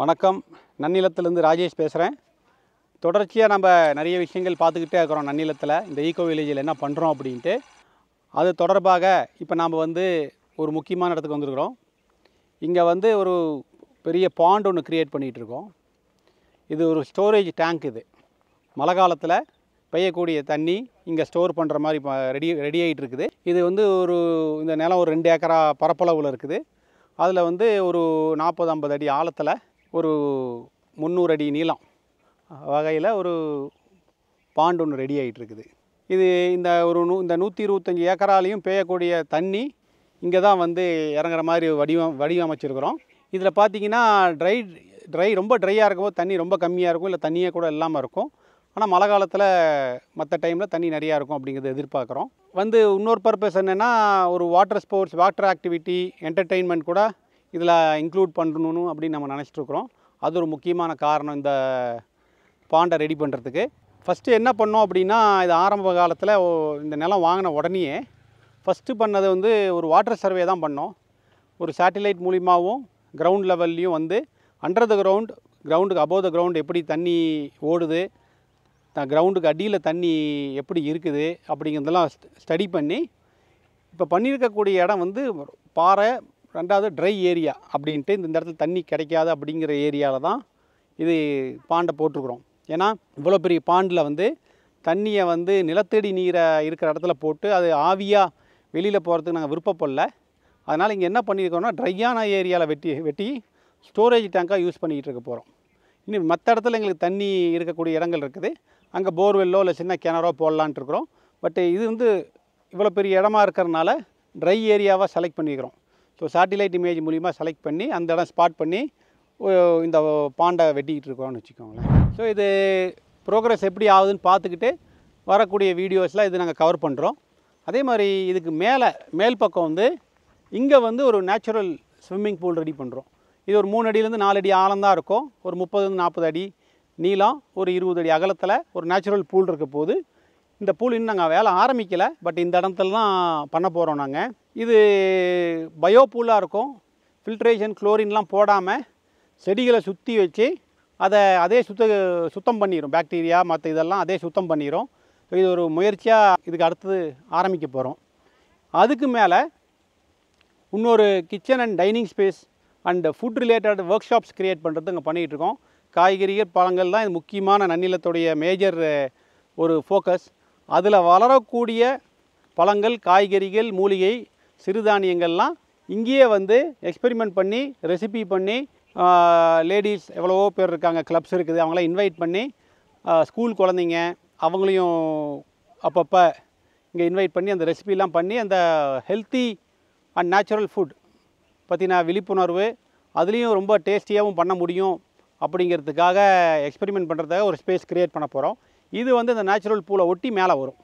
வணக்கம். நன்னிலத்திலிருந்து ராஜேஷ் பேசுகிறேன். தொடர்ச்சியாக நம்ம நிறைய விஷயங்கள் பார்த்துக்கிட்டே இருக்கிறோம். நன்னிலத்தில் இந்த ஈகோ வில்லேஜில் என்ன பண்ணுறோம் அப்படின்ட்டு. அது தொடர்பாக இப்போ நாம் ஒரு முக்கியமான இடத்துக்கு வந்திருக்கிறோம். இங்கே ஒரு பெரிய பாண்ட் ஒன்று க்ரியேட் பண்ணிகிட்ருக்கோம். இது ஒரு ஸ்டோரேஜ் டேங்க். இது மழை காலத்தில் பெய்யக்கூடிய தண்ணி இங்கே ஸ்டோர் பண்ணுற மாதிரி ரெடி ஆகிட்டு இருக்குது. இது இந்த நிலம் ஒரு 2 ஏக்கரா பரப்பளவில் இருக்குது. அதில் ஒரு 40-50 அடி ஆழத்தில் ஒரு 300 அடி நீளம் வகையில் ஒரு பாண்ட் ஒன்று ரெடி ஆகிட்டுருக்குது. இது இந்த 125 ஏக்கராலையும் பெய்யக்கூடிய தண்ணி இங்கே தான் இறங்குற மாதிரி வடிவமைச்சிருக்கிறோம். இதில் பார்த்திங்கன்னா ரொம்ப ட்ரையாக இருக்கும்போது தண்ணி ரொம்ப கம்மியாக இருக்கும், இல்லை தண்ணியே கூட இல்லாமல் இருக்கும். ஆனால் மழை காலத்தில் மற்ற டைமில் தண்ணி நிறையா இருக்கும் அப்படிங்கிறத எதிர்பார்க்குறோம். இன்னொரு பர்பஸ் என்னென்னா, ஒரு water sports, water activity, entertainment கூட இதில் இன்க்ளூட் பண்ணணும் அப்படின்னு நம்ம நினச்சிட்ருக்குறோம். அது ஒரு முக்கியமான காரணம் இந்த பாண்டை ரெடி பண்ணுறதுக்கு. ஃபஸ்ட்டு என்ன பண்ணோம் அப்படின்னா, இது ஆரம்ப காலத்தில் இந்த நிலம் வாங்கின உடனேயே ஃபஸ்ட்டு பண்ணது ஒரு வாட்டர் சர்வே தான் பண்ணோம். ஒரு சேட்டிலைட் மூலிமாவும் கிரவுண்ட் லெவல்லையும் அண்டர் த கிரவுண்டுக்கு அபோவ் த கிரவுண்ட் எப்படி தண்ணி ஓடுது, கிரவுண்டுக்கு அடியில் தண்ணி எப்படி இருக்குது அப்படிங்கிறதெல்லாம் ஸ்டடி பண்ணி இப்போ பண்ணியிருக்கக்கூடிய இடம் பாறை, 2வது ட்ரை ஏரியா அப்படின்ட்டு இந்த இடத்துல தண்ணி கிடைக்காது அப்படிங்கிற ஏரியாவில் தான் இது பாண்டை போட்டிருக்குறோம். ஏன்னா இவ்வளோ பெரிய பாண்டில் தண்ணியை நிலத்தடி நீரை இருக்கிற இடத்துல போட்டு அது ஆவியாக வெளியில் போகிறதுக்கு நாங்கள் விருப்பப்படல. அதனால் இங்கே என்ன பண்ணியிருக்கோம்னா, ட்ரையான ஏரியாவில் வெட்டி ஸ்டோரேஜ் டேங்காக யூஸ் பண்ணிக்கிட்டு இருக்க போகிறோம். இன்னும் மற்ற இடத்துல எங்களுக்கு தண்ணி இருக்கக்கூடிய இடங்கள் இருக்குது. அங்கே போர்வெல்லோ இல்லை சின்ன கிணறோ போடலான்ட்டு இருக்கிறோம். பட் இது இவ்வளோ பெரிய இடமா இருக்கிறதுனால ட்ரை ஏரியாவாக செலக்ட் பண்ணிக்கிறோம். ஸோ சேட்டிலைட் இமேஜ் மூலிமா செலக்ட் பண்ணி அந்த இடம் ஸ்பாட் பண்ணி இந்த பாண்டை வெட்டிக்கிட்டு இருக்கோம்னு வச்சுக்கோங்களேன். ஸோ இது ப்ரோக்ரஸ் எப்படி ஆகுதுன்னு பார்த்துக்கிட்டு வரக்கூடிய வீடியோஸில் இது நாங்கள் கவர் பண்ணுறோம். அதே மாதிரி இதுக்கு மேல் பக்கம் இங்கே ஒரு நேச்சுரல் ஸ்விம்மிங் பூல் ரெடி பண்ணுறோம். இது ஒரு 3 அடியிலேருந்து 4 அடி ஆழம்தான் இருக்கும். ஒரு 30-40 அடி நீளம், ஒரு 20 அடி அகலத்தில் ஒரு நேச்சுரல் பூல் இருக்க போது. இந்த பூல் இன்னும் நாங்கள் வேலை ஆரம்பிக்கலை, பட் இந்த இடத்துல தான் பண்ண போகிறோம் நாங்கள். இது பயோ பூலாக இருக்கும். ஃபில்ட்ரேஷன், குளோரின்லாம் போடாமல் செடிகளை சுற்றி வச்சு அதே சுத்தம் பண்ணிடும். பாக்டீரியா மற்ற இதெல்லாம் அதே சுத்தம் பண்ணிடும். இது ஒரு முயற்சியாக இதுக்கு அடுத்தது ஆரம்பிக்க போகிறோம். அதுக்கு மேலே இன்னொரு kitchen and dining space and food related work shops create பண்ணுறது இங்கே பண்ணிகிட்ருக்கோம். காய்கறிகள், பழங்கள் தான் இது முக்கியமான நன்னிலத்துடைய மேஜர் ஒரு ஃபோக்கஸ். அதில் வளரக்கூடிய பழங்கள், காய்கறிகள், மூலிகை, சிறுதானியங்கள்லாம் இங்கேயே எக்ஸ்பெரிமெண்ட் பண்ணி, ரெசிபி பண்ணி, லேடிஸ் எவ்வளவோ பேர் இருக்காங்க, கிளப்ஸ் இருக்குது, அவங்களாம் இன்வைட் பண்ணி, ஸ்கூல் குழந்தைங்க அவங்களையும் அப்பப்போ இங்கே இன்வைட் பண்ணி அந்த ரெசிபிலாம் பண்ணி அந்த ஹெல்த்தி அண்ட் நேச்சுரல் ஃபுட் பற்றின விழிப்புணர்வு, அதுலேயும் ரொம்ப டேஸ்டியாகவும் பண்ண முடியும் அப்படிங்கிறதுக்காக எக்ஸ்பெரிமெண்ட் பண்ணுறதுக்காக ஒரு ஸ்பேஸ் க்ரியேட் பண்ண போகிறோம். இது இந்த நேச்சுரல் பூலை ஒட்டி மேலே வரும்.